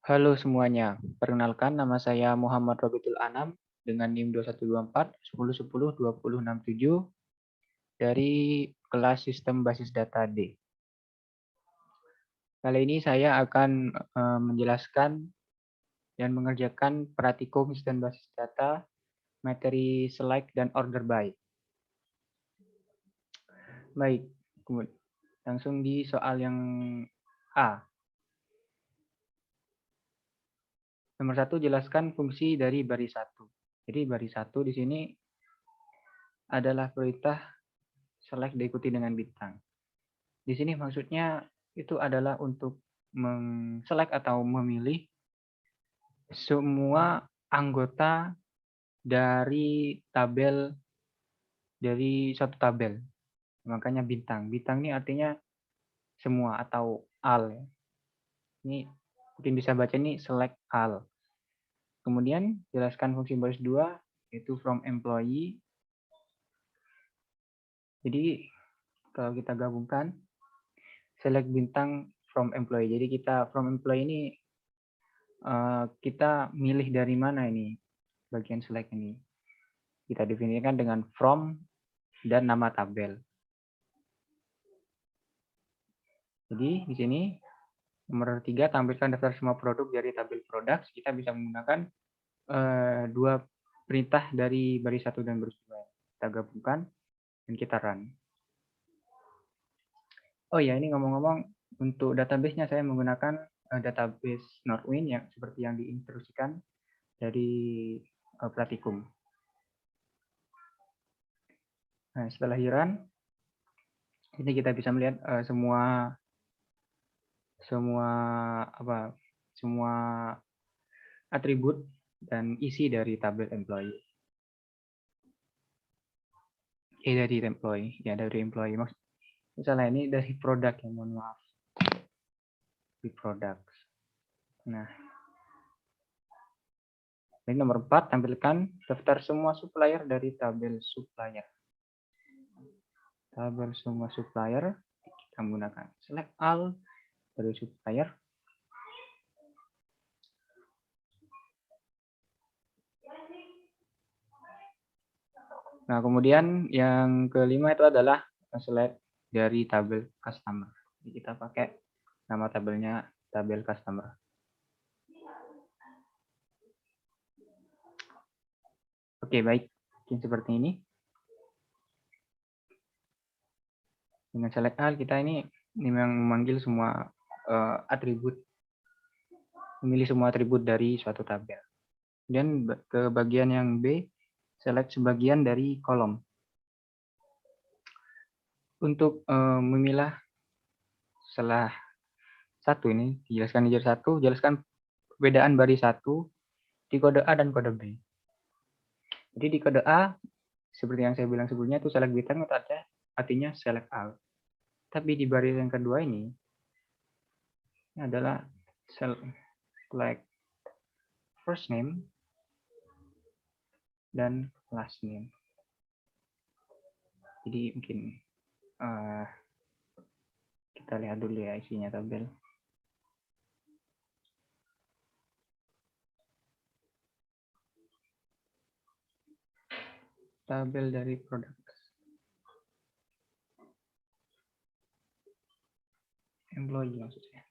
Halo semuanya, perkenalkan nama saya Muhammad Robitul Anam dengan NIM 2124 1010 2067 dari kelas Sistem Basis Data D. Kali ini saya akan menjelaskan dan mengerjakan praktikum Sistem Basis Data, materi select dan order by. Baik, langsung di soal yang A. Nomor 1, jelaskan fungsi dari baris 1. Jadi baris 1 di sini adalah perintah select diikuti dengan bintang. Di sini maksudnya itu adalah untuk select atau memilih semua anggota dari suatu tabel. Makanya bintang. Bintang ini artinya semua atau all. Ini mungkin bisa baca ini select all. Kemudian jelaskan fungsi baris 2 yaitu from employee. Jadi kalau kita gabungkan select bintang from employee. Jadi kita from employee ini kita milih dari mana ini bagian select ini. Kita definisikan dengan from dan nama tabel. Jadi di sini nomor 3, tampilkan daftar semua produk dari tabel products. Kita bisa menggunakan dua perintah dari baris 1 dan baris 2. Kita gabungkan dan kita run. Oh ya, ini ngomong-ngomong, untuk database-nya saya menggunakan database Northwind yang seperti yang diinstruksikan dari praktikum. Nah, setelah run, ini kita bisa melihat semua atribut dan isi dari tabel employee. Dari employee, ya dari employee. Misalnya ini dari produk ya, mohon maaf. Di products. Nah, ini nomor 4, tampilkan daftar semua supplier dari tabel supplier. Tabel semua supplier, kita menggunakan select all dari supplier. Nah, kemudian yang kelima itu adalah select dari tabel customer. Jadi kita pakai nama tabelnya tabel customer. Oke, baik. Mungkin seperti ini. Dengan select all kita ini memang memanggil semua atribut, memilih semua atribut dari suatu tabel. Kemudian ke bagian yang B, select sebagian dari kolom. Untuk memilah salah satu ini, dijelaskan di jari 1, jelaskan perbedaan baris 1 di kode A dan kode B. Jadi di kode A, seperti yang saya bilang sebelumnya, itu select bintang artinya select all. Tapi di baris yang kedua ini adalah select first name dan last name. Jadi mungkin kita lihat dulu ya isinya tabel. Tabel dari produk. Employee maksudnya.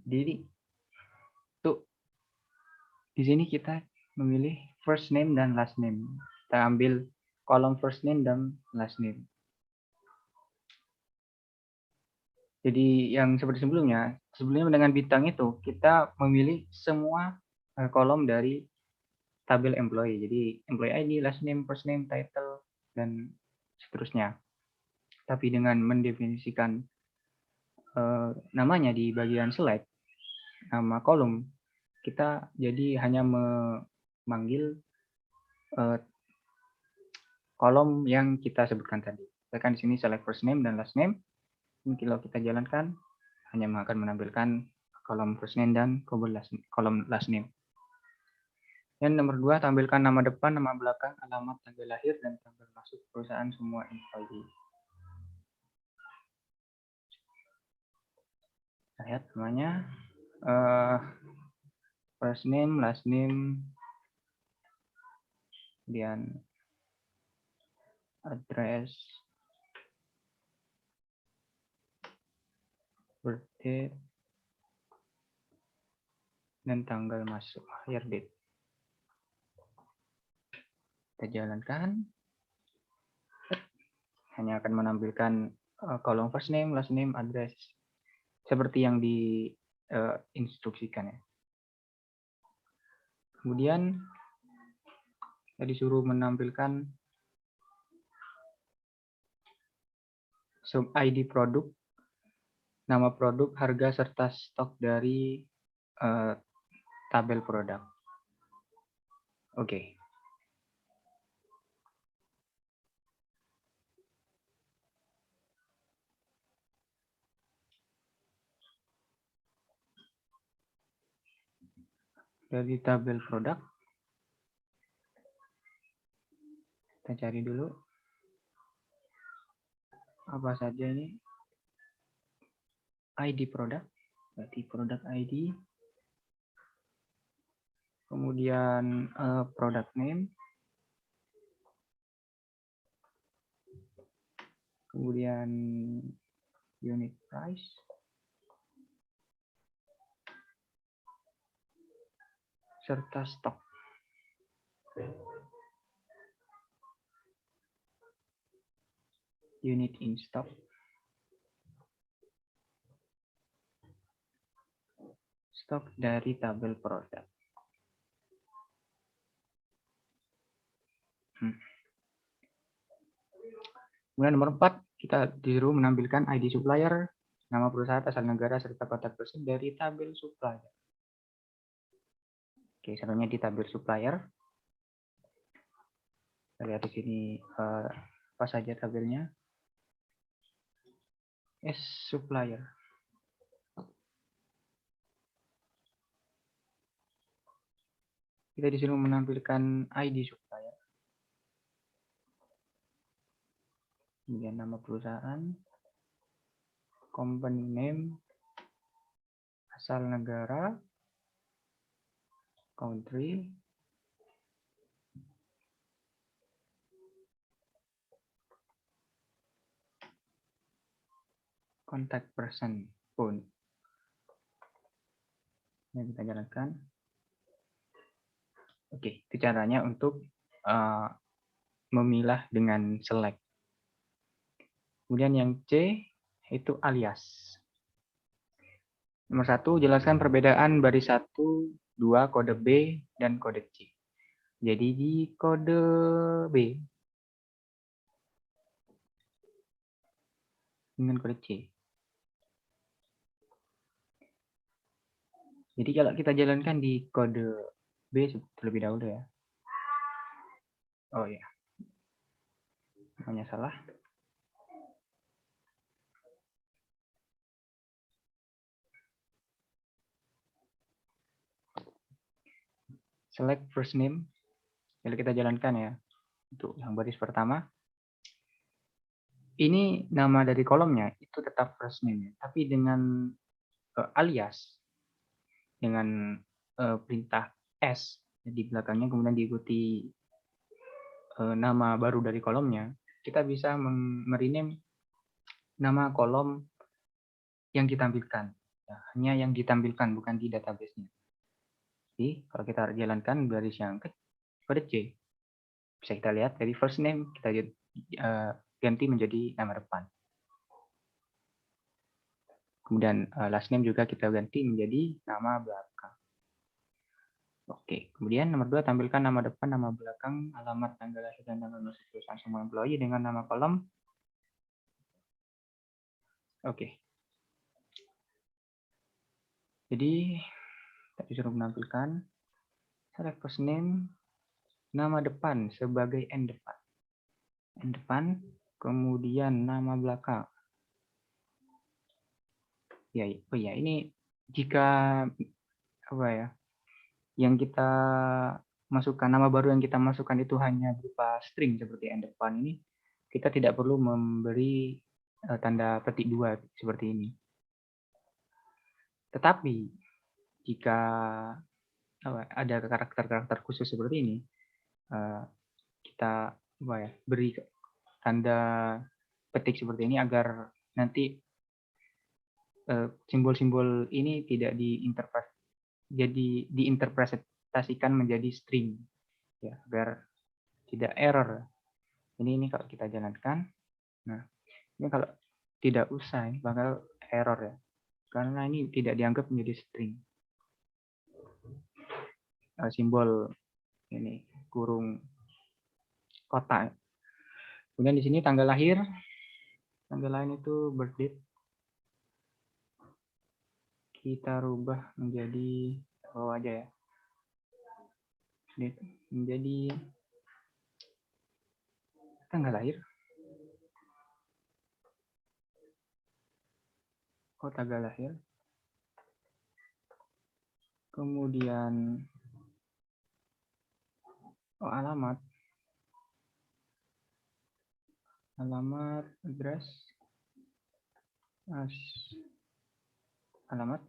Jadi tuh di sini kita memilih first name dan last name. Kita ambil kolom first name dan last name. Jadi yang seperti sebelumnya dengan bintang itu kita memilih semua kolom dari tabel employee. Jadi employee ID, last name, first name, title, dan seterusnya. Tapi dengan mendefinisikan namanya di bagian select, nama kolom, kita jadi hanya memanggil kolom yang kita sebutkan tadi. Misalkan di sini select first name dan last name. Ini kalau kita jalankan, hanya akan menampilkan kolom first name dan kolom last name. Dan nomor 2, tampilkan nama depan, nama belakang, alamat, tanggal lahir, dan tanggal masuk perusahaan semua employee. Lihat namanya, first name, last name, kemudian address, birthday, dan tanggal masuk, hire date. Kita jalankan, hanya akan menampilkan kolom first name, last name, address, seperti yang diinstruksikan ya. Kemudian kita disuruh menampilkan sub ID produk, nama produk, harga, serta stok dari tabel produk. Oke. Dari tabel produk, kita cari dulu apa saja ini. ID produk, berarti produk ID, kemudian product name, kemudian unit price, serta stok. Unit in stock, stok dari tabel produk. Kemudian nomor 4, kita disuruh menampilkan ID supplier, nama perusahaan, asal negara, serta kontak person dari tabel supplier. Oke, selanjutnya di tabel supplier. Kita lihat di sini apa saja tabelnya. S supplier. Kita disuruh menampilkan ID supplier. Kemudian nama perusahaan, company name, asal negara, country, contact person, phone. Ini kita jalankan. Oke, itu caranya untuk memilah dengan select. Kemudian yang C itu alias. Nomor 1, jelaskan perbedaan baris 1, 2, kode B, dan kode C. Jadi di kode B dengan kode C. Jadi kalau kita jalankan di kode B terlebih dahulu ya. Oh ya, namanya salah. Select first name. Jadi kita jalankan ya. Untuk yang baris pertama. Ini nama dari kolomnya itu tetap first name, tapi dengan alias, dengan perintah S di belakangnya, kemudian diikuti nama baru dari kolomnya, kita bisa merename nama kolom yang ditampilkan. Ya, hanya yang ditampilkan, bukan di database-nya. Jadi kalau kita jalankan baris yang kode C, bisa kita lihat dari first name kita ganti menjadi nama depan. Kemudian last name juga kita ganti menjadi nama belakang. Oke, kemudian nomor 2, tampilkan nama depan, nama belakang, alamat, tanggal lahir, dan tanggal masuk perusahaan semua employee dengan nama kolom. Oke. Jadi, kita disuruh menampilkan select first name, nama depan sebagai N depan. N depan, kemudian nama belakang. Ya, oh ya, ini jika apa ya? Yang kita masukkan, nama baru yang kita masukkan itu hanya berupa string seperti N depan ini, kita tidak perlu memberi tanda petik 2 seperti ini. Tetapi jika ada karakter-karakter khusus seperti ini, kita beri tanda petik seperti ini agar nanti simbol-simbol ini tidak diinterpretasikan menjadi string, ya, agar tidak error. Ini kalau kita jalankan, nah ini kalau tidak usah ini bakal error ya, karena ini tidak dianggap menjadi string. Simbol ini kurung kotak. Kemudian di sini tanggal lahir itu birth date. Kita rubah menjadi bawah aja ya. Date menjadi tanggal lahir. Tanggal lahir. Kemudian alamat, address, alamat,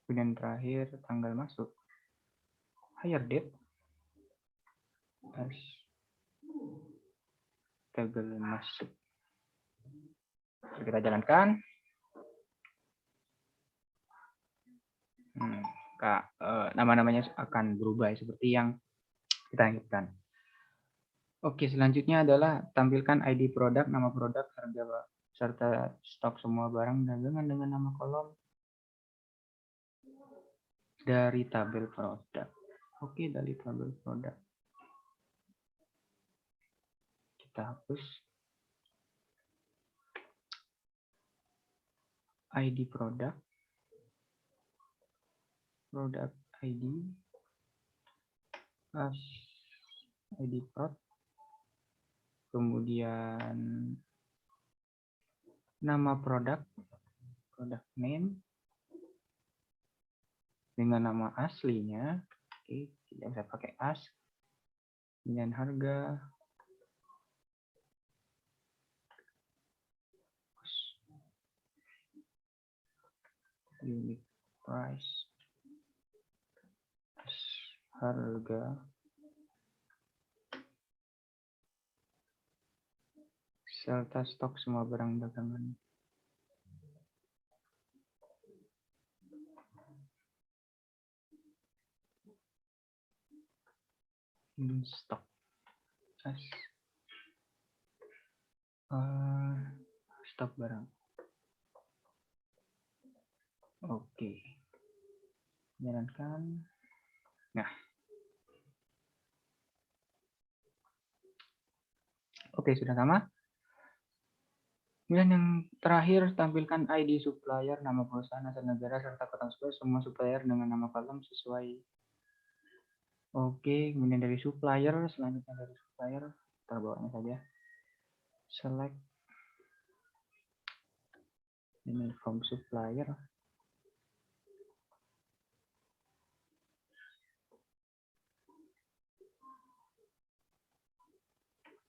kemudian terakhir tanggal masuk, hire date, tanggal masuk. Kita jalankan. Nama-namanya akan berubah seperti yang kita inginkan. Oke, selanjutnya adalah tampilkan ID produk, nama produk, harga, serta stok semua barang dagangan dengan nama kolom dari tabel produk. Oke, dari tabel produk. Kita hapus. ID produk. Produk ID. ID prod. Kemudian nama produk. Product name. Dengan nama aslinya. Oke, tidak usah pakai as. Kemudian harga. Unit price, harga, serta stok semua barang dagangan. Stok, stok barang. Oke, jalankan. Nah, oke, sudah sama. Kemudian yang terakhir, tampilkan ID supplier, nama perusahaan, asal negara, serta kota supplier, semua supplier dengan nama kolom sesuai. Oke, kemudian dari supplier, selanjutnya dari supplier, kita bawanya saja. Select. Ini from supplier.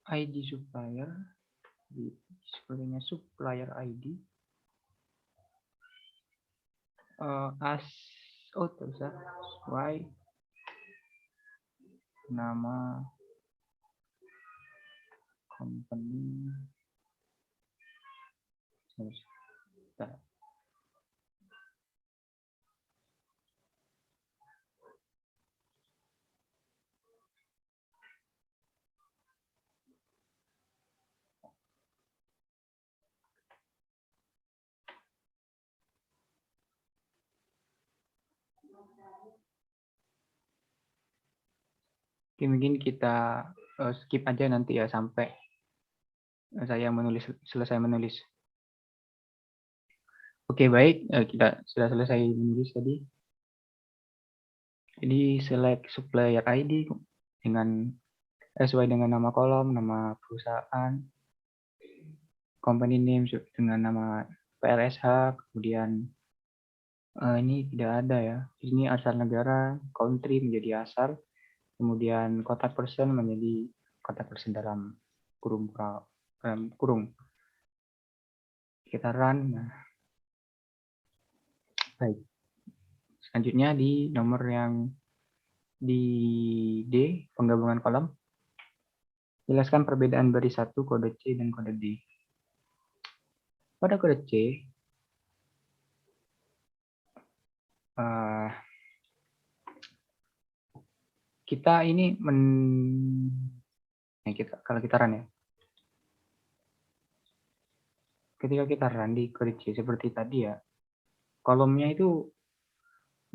ID supplier, sepertinya supplier ID. Terusah sesuai nama company. Oke, mungkin kita skip aja nanti ya sampai saya selesai menulis. Oke, baik, kita sudah selesai menulis tadi. Jadi select supplier ID dengan sesuai dengan nama kolom, nama perusahaan, company name dengan nama PLSH, kemudian ini tidak ada ya. Ini asal negara, country menjadi asal, kemudian contact person menjadi contact person dalam kurung. Kita run. Nah, Baik. Selanjutnya di nomor yang di D, penggabungan kolom. Jelaskan perbedaan baris 1, kode C, dan kode D. Pada kode C, kita ini kalau kita run ya. Ketika kita run di kode C seperti tadi ya, kolomnya itu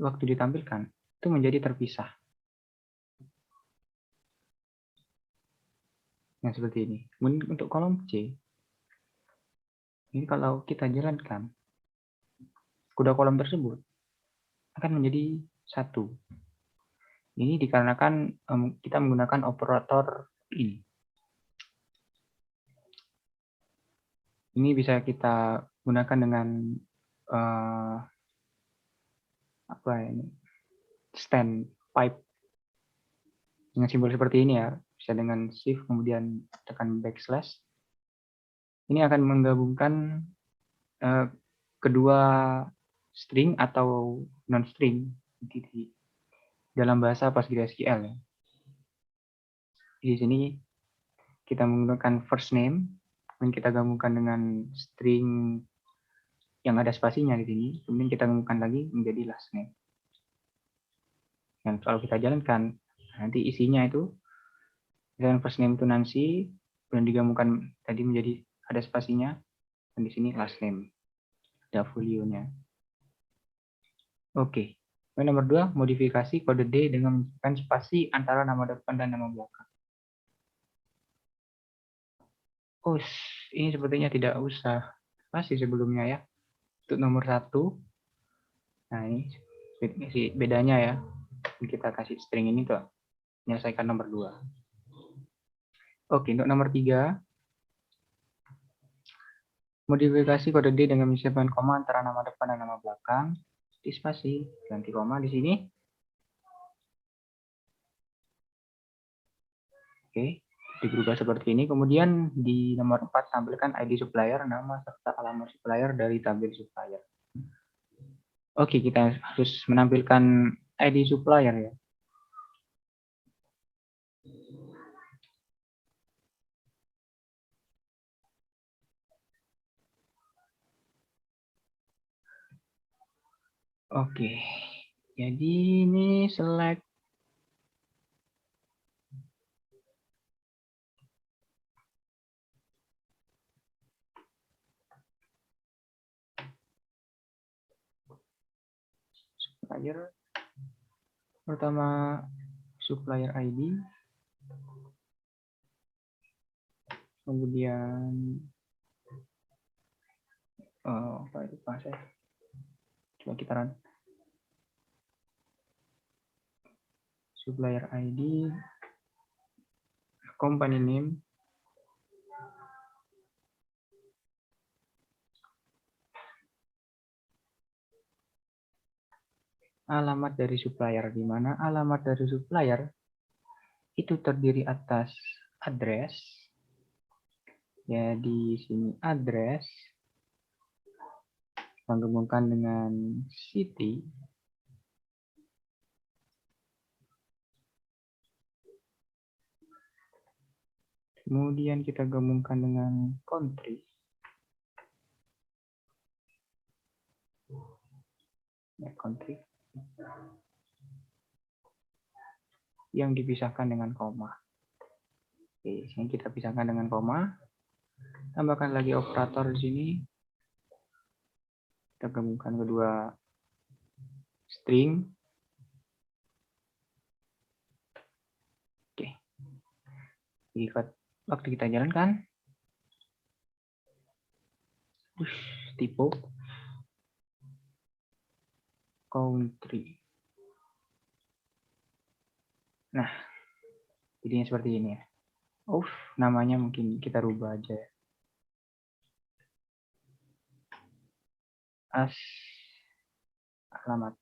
waktu ditampilkan itu menjadi terpisah. Yang seperti ini. Kemudian untuk kolom C, ini kalau kita jalankan, kuda kolom tersebut akan menjadi satu. Ini dikarenakan kita menggunakan operator ini. Ini bisa kita gunakan dengan apa ini? Stand pipe dengan simbol seperti ini ya. Bisa dengan shift kemudian tekan backslash. Ini akan menggabungkan kedua string atau non string di dalam bahasa PostgreSQL ya. Di sini kita menggunakan first name, kemudian kita gabungkan dengan string yang ada spasinya di sini, kemudian kita gabungkan lagi menjadi last name. Dan kalau kita jalankan, nanti isinya itu misalkan first name itu Nancy, kemudian digabungkan tadi menjadi ada spasinya, dan di sini last name, ada folio-nya. Oke. Nomor 2, modifikasi kode D dengan menunjukkan spasi antara nama depan dan nama belakang. Oh, ini sepertinya tidak usah spasi sebelumnya ya. Untuk nomor 1, nah ini bedanya ya. Kita kasih string ini tuh menyelesaikan nomor 2. Oke, untuk nomor 3, modifikasi kode D dengan menyiapkan koma antara nama depan dan nama belakang. Di spasi, ganti koma di sini. Oke, diubah seperti ini. Kemudian di nomor 4, tampilkan ID supplier, nama serta alamat supplier dari tabel supplier. Oke, kita harus menampilkan ID supplier ya. Oke, jadi ini select supplier. Pertama supplier ID, kemudian apa itu saya coba kita run supplier ID, company name, alamat dari supplier, di mana alamat dari supplier itu terdiri atas address. Ya, di sini address menggabungkan dengan city, kemudian kita gabungkan dengan country, ya, country yang dipisahkan dengan koma. Oke, sini kita pisahkan dengan koma. Tambahkan lagi operator di sini. Kita gabungkan kedua string. Oke. Jadi waktu kita jalankan, tipe country. Nah, jadinya seperti ini ya. Namanya mungkin kita rubah aja ya. Alamat.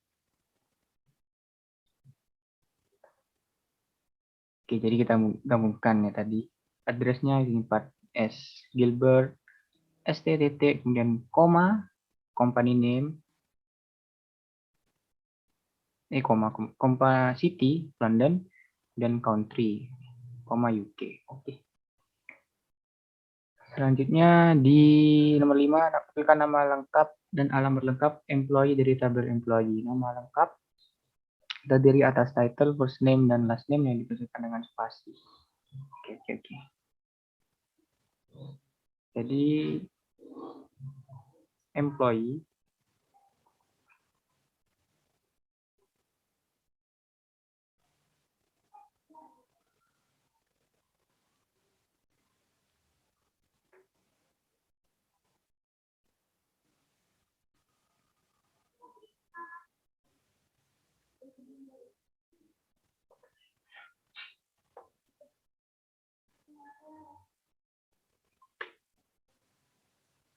Oke, jadi kita gabungkan ya tadi. Addressnya ini 4S Gilbert, STTT, kemudian koma, company name, koma city, London, dan country, koma UK. Oke. Selanjutnya di nomor 5, tampilkan nama lengkap dan alamat lengkap employee dari tabel employee. Nama lengkap terdiri atas title, first name, dan last name yang dituliskan dengan spasi. Oke. Jadi employee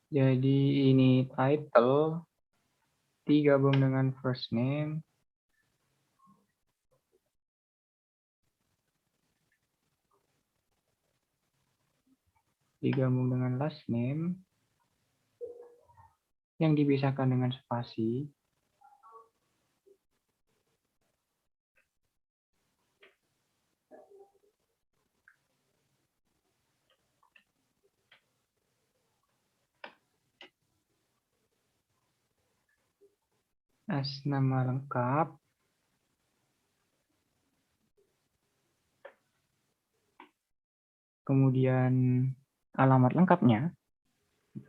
jadi ini title digabung dengan first name digabung dengan last name yang dipisahkan dengan spasi. As nama lengkap, kemudian alamat lengkapnya,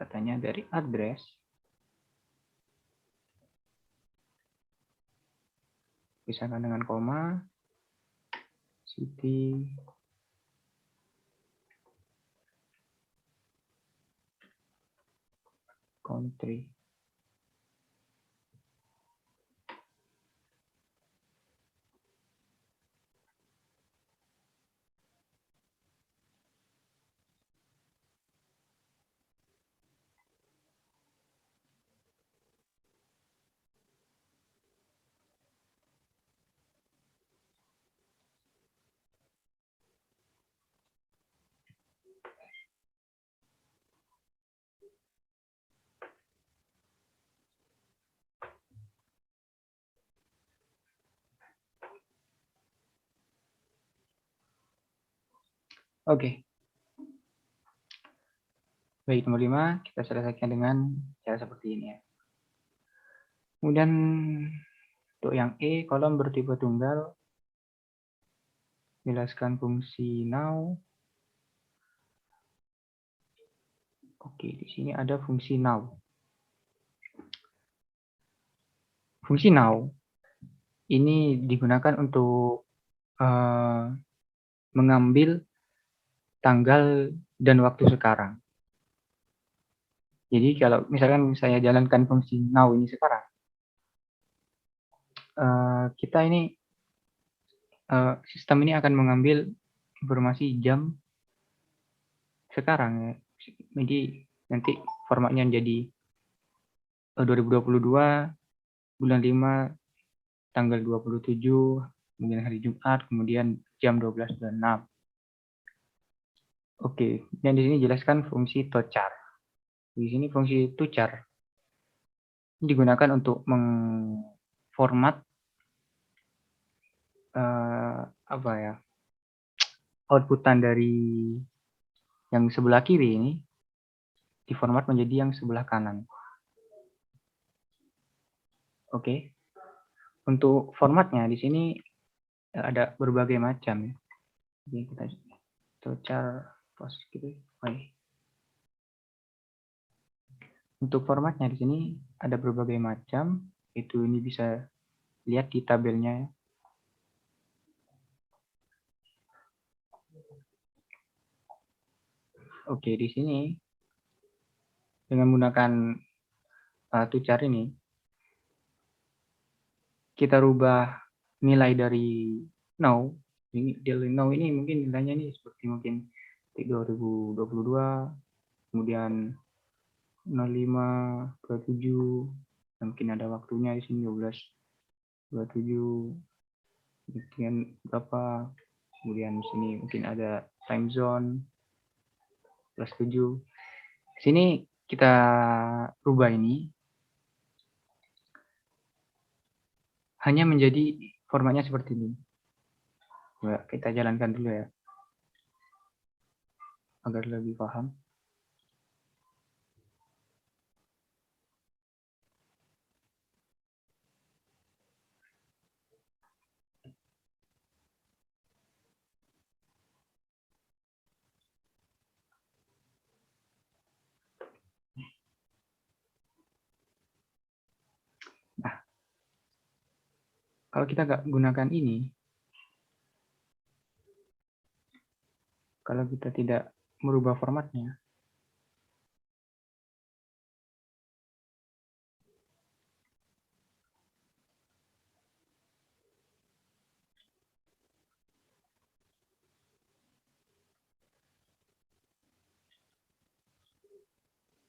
katanya dari address, pisahkan dengan koma, city, country. Oke. Baik, nomor 5 kita selesaikan dengan cara seperti ini ya. Kemudian untuk yang E, kolom bertipe tunggal, jelaskan fungsi now. Oke, di sini ada fungsi now. Fungsi now ini digunakan untuk mengambil tanggal dan waktu sekarang. Jadi kalau misalkan saya jalankan fungsi now ini sekarang, kita ini sistem ini akan mengambil informasi jam sekarang ya. Jadi nanti formatnya jadi 2022 bulan 5 tanggal 27, kemudian hari Jumat, kemudian jam 12.06. Oke, dan di sini jelaskan fungsi tochar. Di sini fungsi tochar digunakan untuk mengformat apa ya, outputan dari yang sebelah kiri ini diformat menjadi yang sebelah kanan. Oke, untuk formatnya di sini ada berbagai macam ya. Jadi kita tochar post gitu. Oke. Untuk formatnya di sini ada berbagai macam. Itu ini bisa lihat di tabelnya. Oke, di sini dengan menggunakan tochar ini kita rubah nilai dari now. Dari now ini mungkin nilainya ini seperti mungkin 2022, kemudian 05, 27, mungkin ada waktunya di sini 12, 27, kemudian berapa, kemudian di sini mungkin ada time zone plus 7. Sini kita rubah ini hanya menjadi formatnya seperti ini. Coba kita jalankan dulu ya, agar lebih paham. Nah, kalau kita nggak gunakan ini, kalau kita tidak merubah formatnya,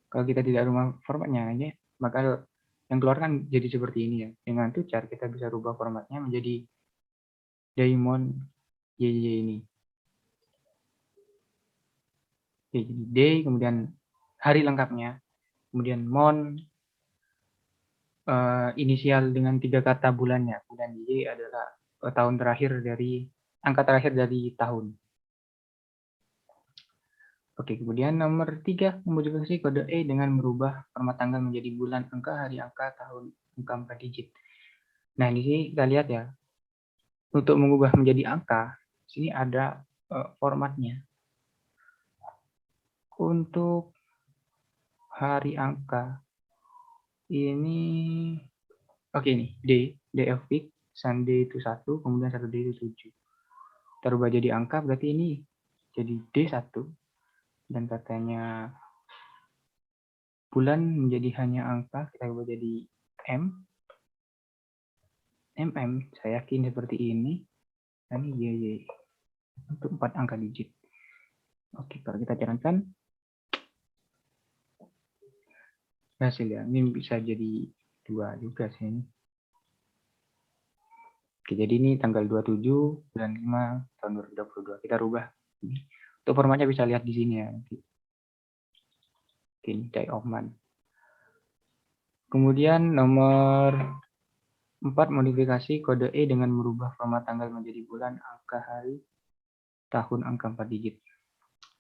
kalau kita tidak rubah formatnya aja, maka yang keluar kan jadi seperti ini ya. Dengan tucar kita bisa rubah formatnya menjadi Daimon YY ini. Oke, jadi day, kemudian hari lengkapnya, kemudian mon, inisial dengan 3 kata bulannya. Bulan Y adalah tahun terakhir dari, angka terakhir dari tahun. Oke, kemudian nomor 3, memodifikasi kode E dengan merubah format tanggal menjadi bulan, angka, hari, angka, tahun, angka 4 digit. Nah, di sini kita lihat ya, untuk mengubah menjadi angka, sini ada formatnya. Untuk hari angka, ini, oke nih, day of week, Sunday itu 1, kemudian Saturday itu 7. Kita rubah jadi angka, berarti ini jadi D1, dan katanya bulan menjadi hanya angka, kita ubah jadi M, saya yakin seperti ini, dan ini YY, untuk 4 angka digit. Oke, kalau kita jalankan, hasil ya, ini bisa jadi 2 juga sih ini. Oke, jadi ini tanggal 27 bulan 5 tahun 2022. Kita rubah. Untuk formatnya bisa lihat di sini ya. Oke, ini day of month. Kemudian nomor 4, modifikasi kode E dengan merubah format tanggal menjadi bulan, angka, hari, tahun, angka 4 digit.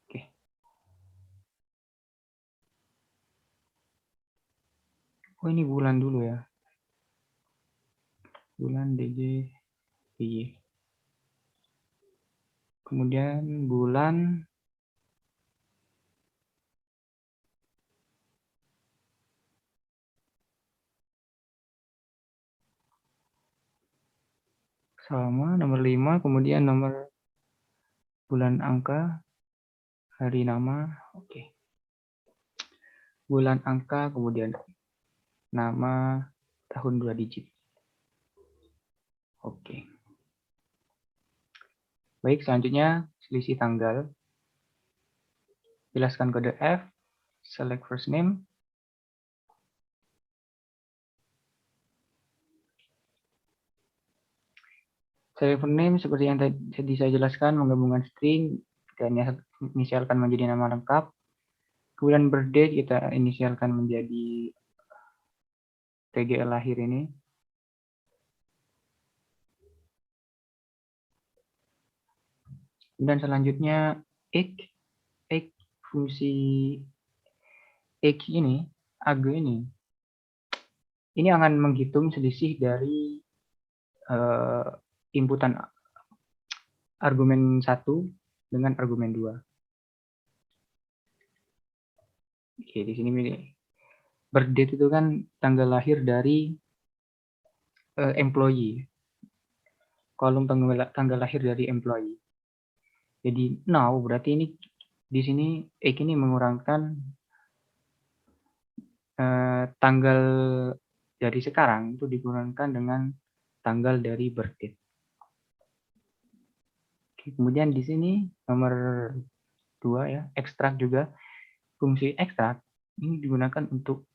Oke. Oh, ini bulan dulu ya. Bulan DJ, PY. Kemudian bulan sama nomor 5, kemudian nomor bulan, angka, hari, nama. Oke. Bulan, angka, kemudian nama, tahun 2 digit. Oke. Baik, selanjutnya selisih tanggal. Jelaskan kode F, select first name. Select first name seperti yang tadi saya jelaskan, menggabungkan string, kita inisialkan menjadi nama lengkap. Kemudian birthday kita inisialkan menjadi tanggal lahir ini. Dan selanjutnya age fungsi age ini, ag ini akan menghitung selisih dari inputan argumen 1 dengan argumen 2. Oke, di sini birthday itu kan tanggal lahir dari employee. Kolom tanggal lahir dari employee. Jadi now berarti ini di sini ini mengurangkan tanggal dari sekarang itu dikurangkan dengan tanggal dari birthday. Kemudian di sini nomor 2 ya, ekstrak juga. Fungsi ekstrak ini digunakan untuk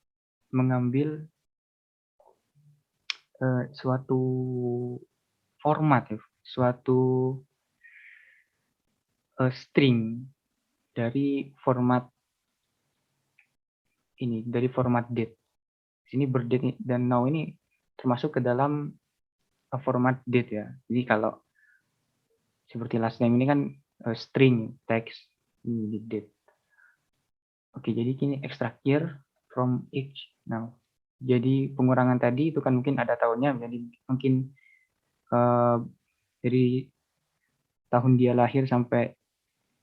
mengambil suatu format ya, suatu string dari format ini, dari format date. Di sini birthday dan now ini termasuk ke dalam format date ya. Jadi kalau seperti last name ini kan string text ini date. Oke, jadi kini extract year from each now. Jadi pengurangan tadi itu kan mungkin ada tahunnya, jadi mungkin dari tahun dia lahir sampai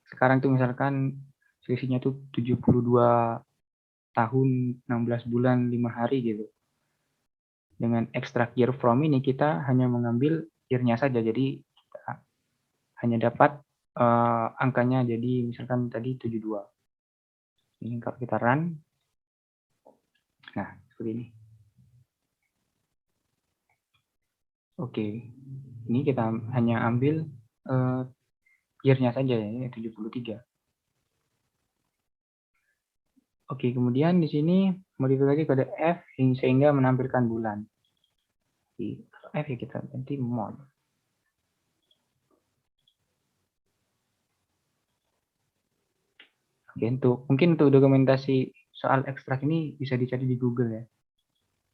sekarang tuh misalkan selisihnya tuh 72 tahun, 16 bulan, 5 hari gitu. Dengan extract year from ini kita hanya mengambil year-nya saja, jadi kita hanya dapat angkanya, jadi misalkan tadi 72. Ini kalau kita run, nah seperti ini. Oke, ini kita hanya ambil year-nya saja ya, ini 73. Oke, kemudian di sini modifikasi kode F sehingga menampilkan bulan. Di F ya kita ganti month. Oke, mungkin untuk dokumentasi soal ekstrak ini bisa dicari di Google ya.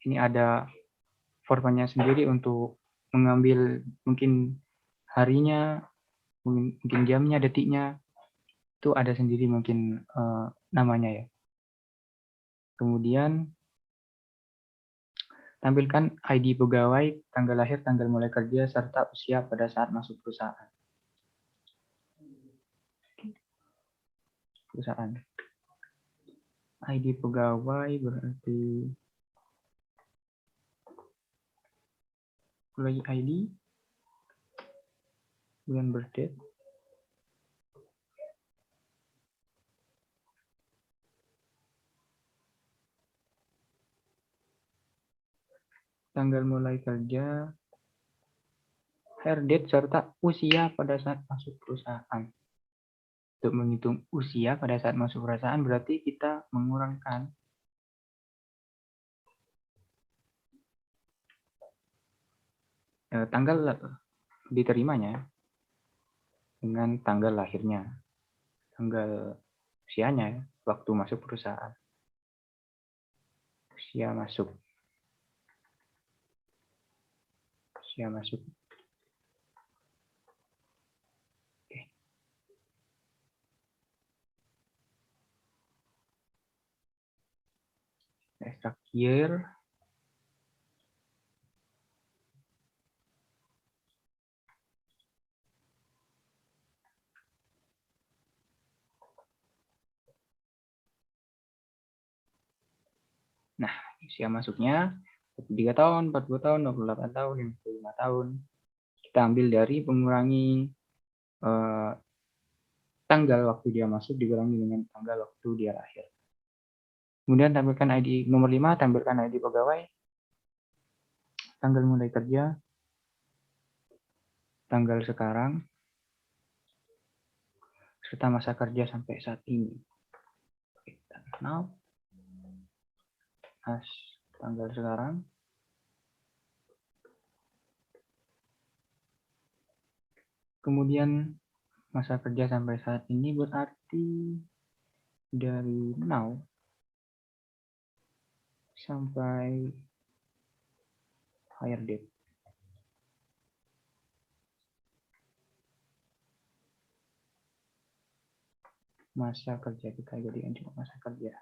Ini ada formanya sendiri untuk mengambil mungkin harinya, mungkin jamnya, detiknya, itu ada sendiri mungkin namanya ya. Kemudian tampilkan ID pegawai, tanggal lahir, tanggal mulai kerja, serta usia pada saat masuk perusahaan. ID pegawai berarti employee ID, bulan birthday, tanggal mulai kerja, hire date, serta usia pada saat masuk perusahaan. Untuk menghitung usia pada saat masuk perusahaan berarti kita mengurangkan tanggal diterimanya dengan tanggal lahirnya, tanggal usianya, waktu masuk perusahaan, usia masuk. Oke. Extract year. Nah, usia masuknya 23 tahun, 40 tahun, 28 tahun, 55 tahun. Kita ambil dari pengurangi tanggal waktu dia masuk dikurangi dengan tanggal waktu dia lahir. Kemudian tampilkan ID nomor 5, tampilkan ID pegawai, tanggal mulai kerja, tanggal sekarang, serta masa kerja sampai saat ini. Now, tanggal sekarang, kemudian masa kerja sampai saat ini berarti dari now sampai hire date. Masa kerja kita jadikan cuma masa kerja.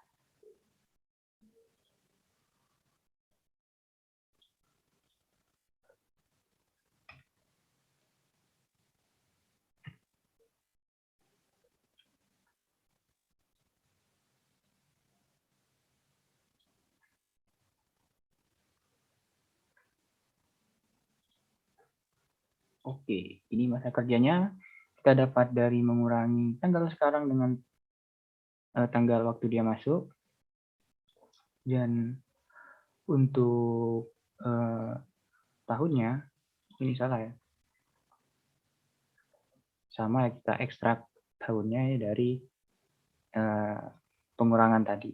Oke, ini masa kerjanya kita dapat dari mengurangi tanggal sekarang dengan tanggal waktu dia masuk. Dan untuk tahunnya, ini salah ya. Sama kita ekstrak tahunnya ya dari pengurangan tadi.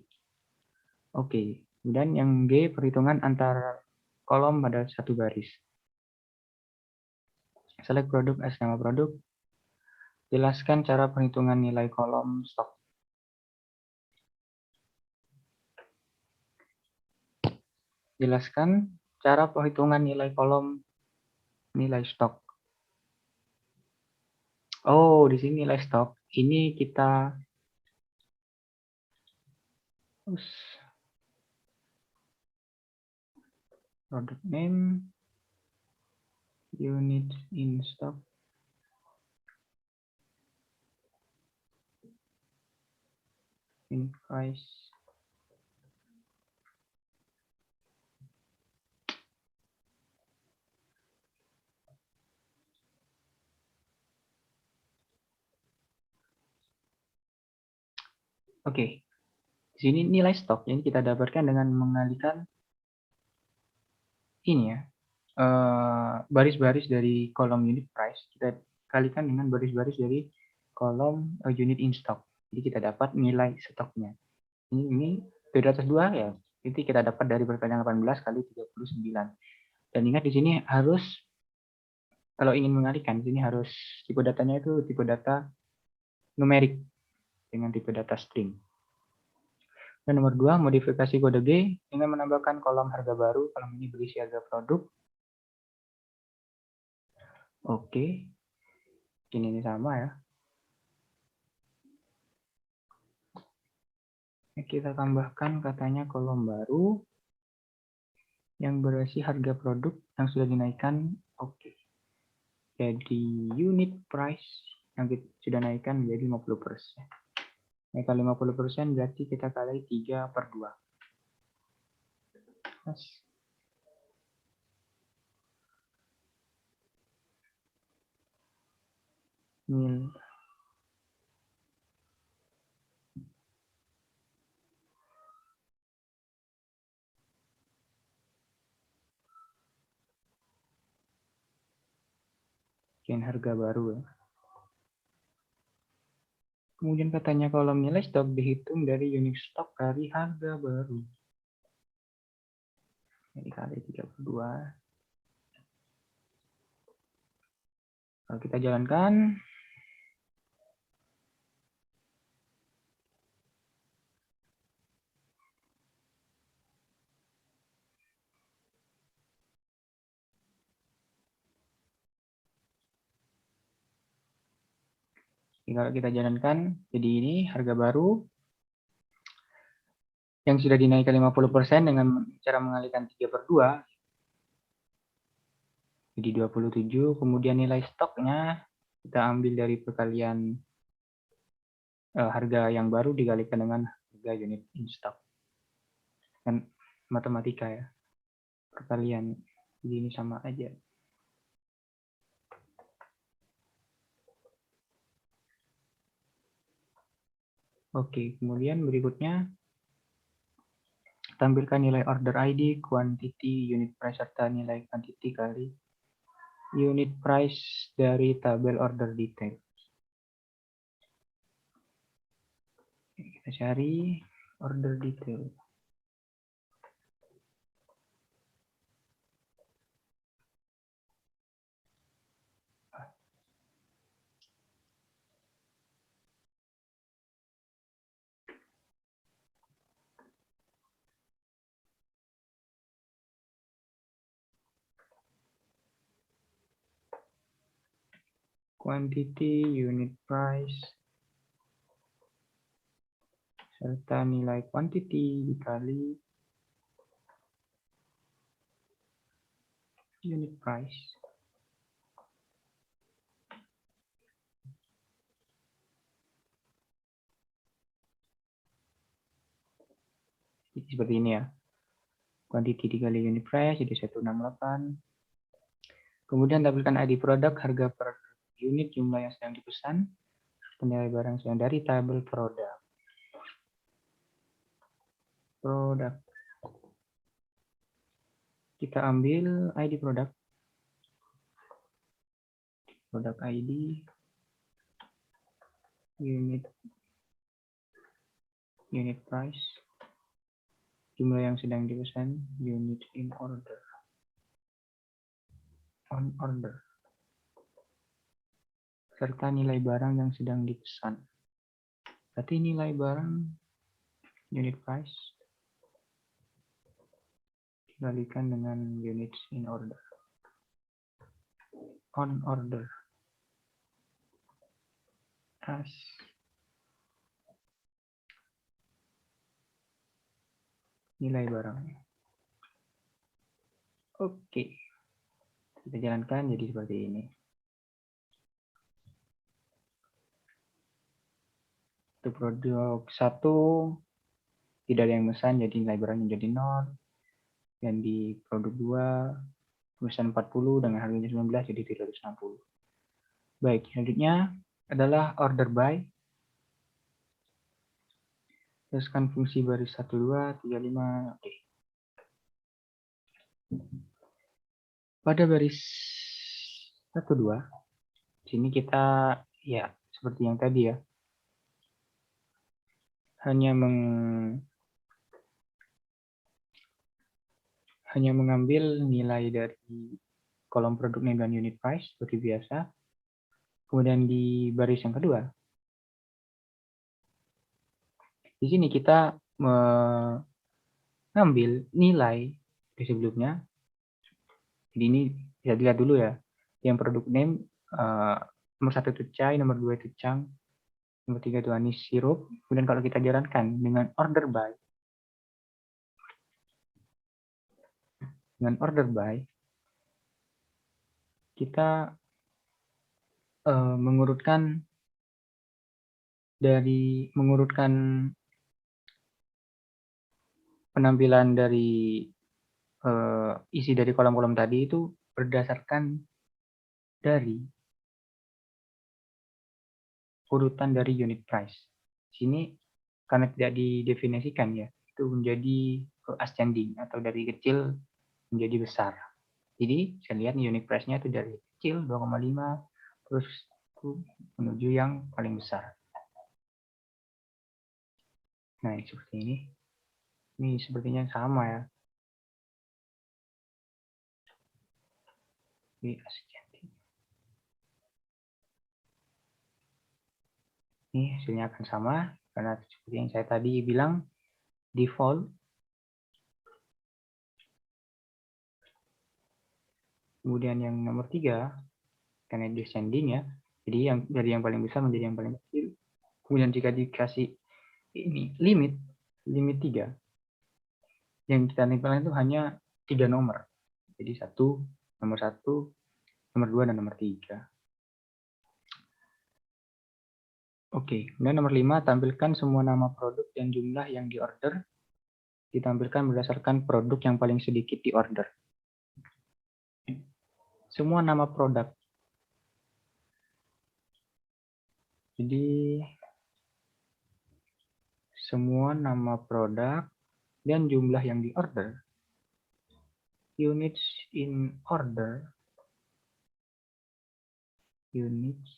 Oke, kemudian yang G, perhitungan antar kolom pada satu baris. Select produk as nama produk. Jelaskan cara perhitungan nilai kolom stok. Jelaskan cara perhitungan nilai kolom nilai stok. Oh, di sini nilai stok. Ini kita product name, unit in stock, in price. Oke, di sini nilai stok yang kita dapatkan dengan mengalihkan ini ya, baris-baris dari kolom unit price kita kalikan dengan baris-baris dari kolom unit in stock. Jadi kita dapat nilai stoknya. Ini dari atas 2 ya. Itu kita dapat dari perkalian 18 kali 39. Dan ingat di sini harus kalau ingin mengalihkan di sini harus tipe datanya itu tipe data numerik dengan tipe data string. Dan nomor 2, modifikasi kode G dengan menambahkan kolom harga baru. Kolom ini berisi harga produk. Oke. Ini sama ya. Kita tambahkan katanya kolom baru yang berisi harga produk yang sudah dinaikkan. Oke. Jadi unit price yang kita sudah naikkan menjadi 50%. Naikkan 50% berarti kita kali 3/2. Mil. Sekian harga baru ya. Kemudian katanya kolom nilai stok dihitung dari unit stok kali harga baru. Jadi kali 32. Kalau kita jalankan, kalau kita jalankan, jadi ini harga baru yang sudah dinaikkan 50% dengan cara mengalihkan 3/2. Jadi 27, kemudian nilai stoknya kita ambil dari perkalian harga yang baru dikalikan dengan harga unit in stock. Kan matematika ya. Perkalian ini sama aja. Oke, kemudian berikutnya tampilkan nilai order ID, quantity, unit price, serta nilai quantity kali unit price dari tabel order detail. Kita cari order detail. Quantity, unit price, serta nilai quantity dikali unit price. Jadi seperti ini ya. Quantity dikali unit price jadi 168. Kemudian tampilkan ID produk, harga per unit, jumlah yang sedang dipesan, nilai barang sedang dari tabel produk. Kita ambil ID produk. Produk ID, unit price, jumlah yang sedang dipesan, unit in order, on order, serta nilai barang yang sedang dipesan. Berarti nilai barang unit price dikalikan dengan units in order. on order as nilai barangnya. Oke, kita jalankan jadi seperti ini. Untuk produk 1 tidak ada yang memesan, jadi nilai barangnya jadi 0. Dan di produk 2 pemesan 40 dengan harganya 19 jadi 360. Baik, selanjutnya adalah order by. Teruskan fungsi baris 1, 2, 3, 5. Oke. Pada baris 1, 2, sini kita ya seperti yang tadi ya, hanya mengambil nilai dari kolom produk name dan unit price seperti biasa. Kemudian di baris yang kedua, di sini kita mengambil nilai di sebelumnya. Jadi ini bisa dilihat dulu ya. Yang produk name nomor 1 itu chai, nomor 2 itu chang, nomor 3 itu anis sirup. Kemudian kalau kita jalankan dengan order by, kita mengurutkan penampilan dari isi dari kolom-kolom tadi itu berdasarkan dari urutan dari unit price. Sini karena tidak didefinisikan ya, itu menjadi ascending atau dari kecil menjadi besar. Jadi saya lihat unit price-nya itu dari kecil 2,5 terus menuju yang paling besar. Nah, seperti ini. Ini sepertinya sama ya. Ini ascending. Ini hasilnya akan sama karena seperti yang saya tadi bilang default. Kemudian yang nomor 3 karena descending ya. Jadi yang dari yang paling besar menjadi yang paling kecil. Kemudian jika dikasih ini limit 3, yang kita tempelkan itu hanya 3 nomor. Jadi nomor 1, nomor 2 dan nomor 3. Oke, kemudian nomor 5 tampilkan semua nama produk dan jumlah yang diorder ditampilkan berdasarkan produk yang paling sedikit diorder. Semua nama produk. Jadi semua nama produk dan jumlah yang diorder. Units in order. Units.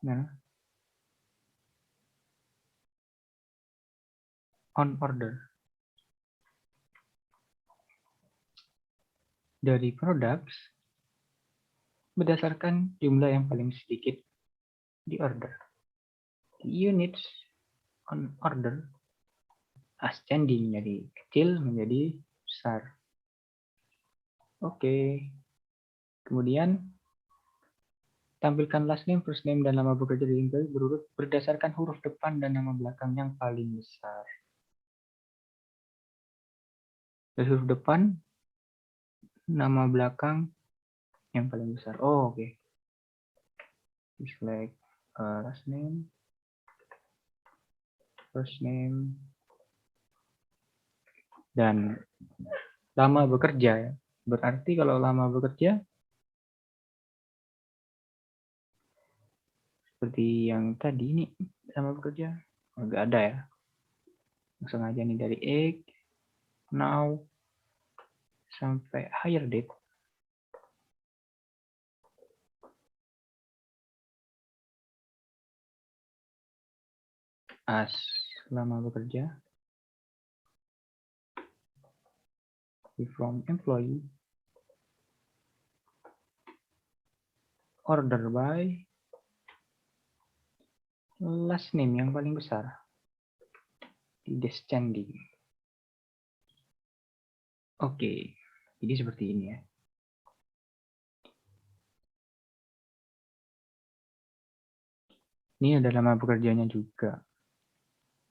Nah, on order. Dari products berdasarkan jumlah yang paling sedikit diorder. Units on order ascending dari kecil menjadi besar. Oke. Kemudian tampilkan last name, first name, dan nama bekerja di email berurut berdasarkan huruf depan dan nama belakang yang paling besar. Dari huruf depan, nama belakang yang paling besar. Oh, oke. Select last name, first name, dan lama bekerja ya. Berarti kalau lama bekerja seperti yang tadi ini lama bekerja nggak ada ya. Langsung aja nih dari egg, now sampai hire date. As lama bekerja. From employee. Order by. Last name yang paling besar. Di descending. Oke, jadi seperti ini ya. Ini ada nama pekerjaannya juga.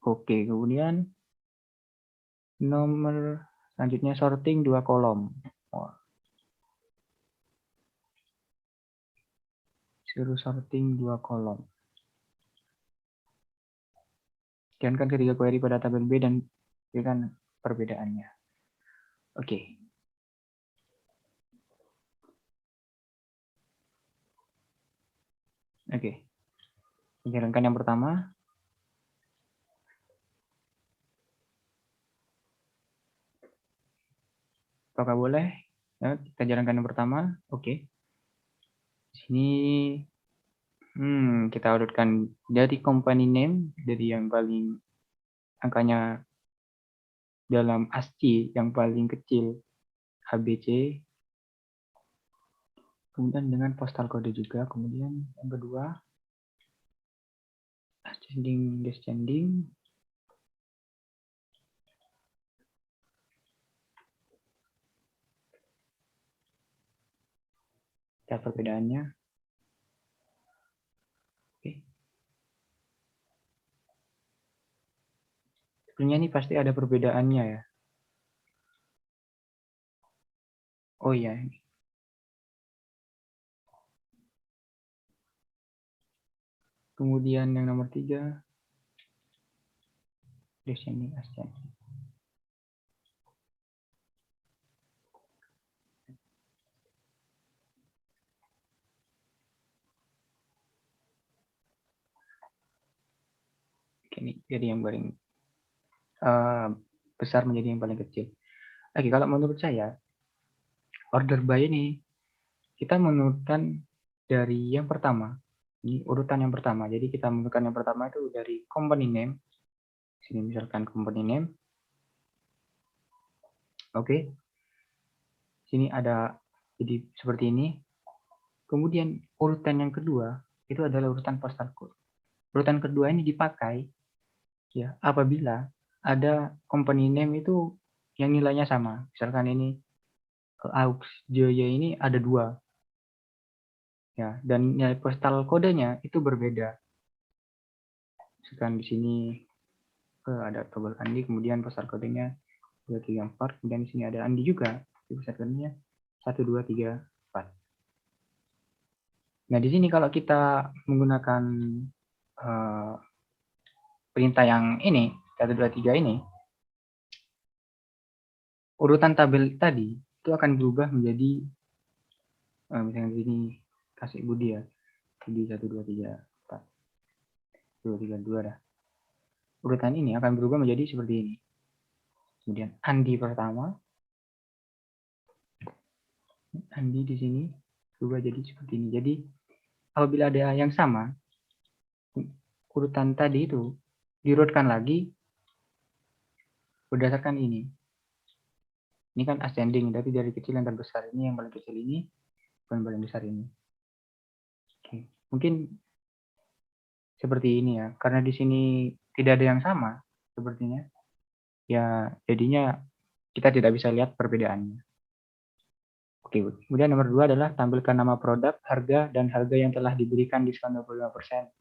Oke, kemudian nomor selanjutnya sorting 2 kolom. Suruh sorting 2 kolom. Jalankan ketiga query pada tabel B dan berikan perbedaannya. Oke. Oke. Jalankan yang pertama. Apakah boleh? Ya, kita jalankan yang pertama. Oke. Di sini kita urutkan dari company name, dari yang paling angkanya dalam ASCII yang paling kecil ABC, kemudian dengan postal kode juga. Kemudian yang kedua ascending descending, kita perbedaannya. Oke. Sebenarnya ini pasti ada perbedaannya ya. Oh iya, kemudian yang nomor 3 descending ascending. Ini jadi yang paling besar menjadi yang paling kecil. Oke, kalau menurut saya order by ini kita menurunkan dari yang pertama. Ini urutan yang pertama. Jadi kita menurunkan yang pertama itu dari company name. Sini misalkan company name. Oke. Sini ada jadi seperti ini. Kemudian urutan yang kedua itu adalah urutan postal code. Urutan kedua ini dipakai ya apabila ada company name itu yang nilainya sama. Misalkan ini Aux Jaya ini ada 2 ya, dan nilai postal kodenya itu berbeda. Misalkan di sini ada Togol Andi, kemudian postal kodenya 234, kemudian di sini ada Andi juga, di postal kodenya 1234. Nah, di sini kalau kita menggunakan perintah yang ini 123 ini, urutan tabel tadi itu akan berubah menjadi misalnya di sini kasih Budi ya, Budi 1234, 232 dah. Urutan ini akan berubah menjadi seperti ini. Kemudian Andi pertama, Andi di sini berubah jadi seperti ini. Jadi apabila ada yang sama, urutan tadi itu diurutkan lagi berdasarkan ini. Ini kan ascending, tapi dari kecil yang terbesar. Ini yang paling kecil ini, yang paling besar ini. Oke. Mungkin seperti ini ya, karena di sini tidak ada yang sama sepertinya. Ya, jadinya kita tidak bisa lihat perbedaannya. Oke, kemudian nomor 2 adalah tampilkan nama produk, harga, dan harga yang telah diberikan diskon 25%.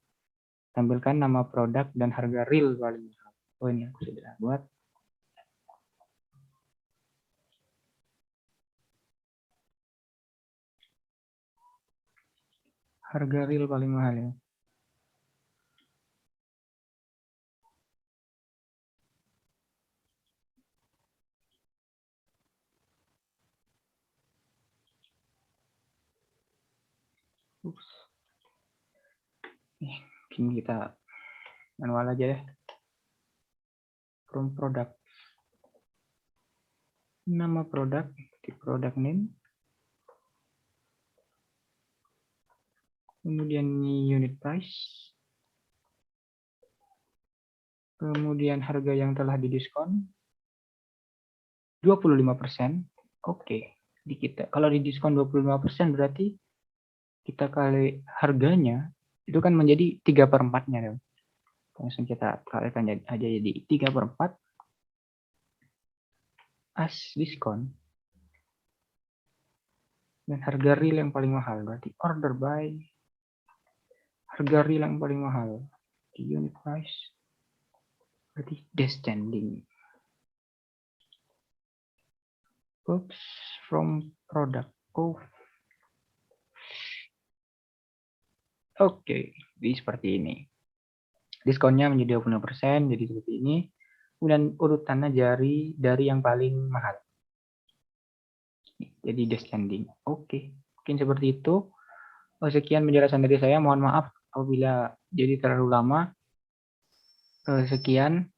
Tampilkan nama produk dan harga real paling mahal. Oh, ini aku sudah buat. Harga real paling mahal ya. Ups. Mungkin kita manual aja ya. From product. Nama produk, di product name. Kemudian unit price. Kemudian harga yang telah didiskon 25%. Oke. Di kita kalau didiskon 25% berarti kita kali harganya itu kan menjadi 3/4-nya. Langsung kita kalikan aja jadi 3/4 as diskon dan harga real yang paling mahal berarti order by Harga real yang paling mahal. The unit price. Berarti descending. Oops, from product. Oh. Oke, jadi seperti ini. Diskonnya menjadi 20%, jadi seperti ini. Kemudian urutannya dari yang paling mahal. Jadi descending. Oke, mungkin seperti itu. Sekian penjelasan dari saya. Mohon maaf apabila jadi terlalu lama. Sekian.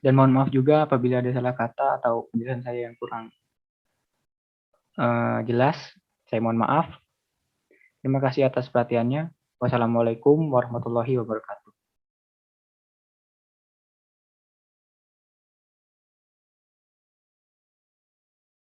Dan mohon maaf juga apabila ada salah kata atau penjelasan saya yang kurang jelas. Saya mohon maaf. Terima kasih atas perhatiannya. Wassalamualaikum warahmatullahi wabarakatuh.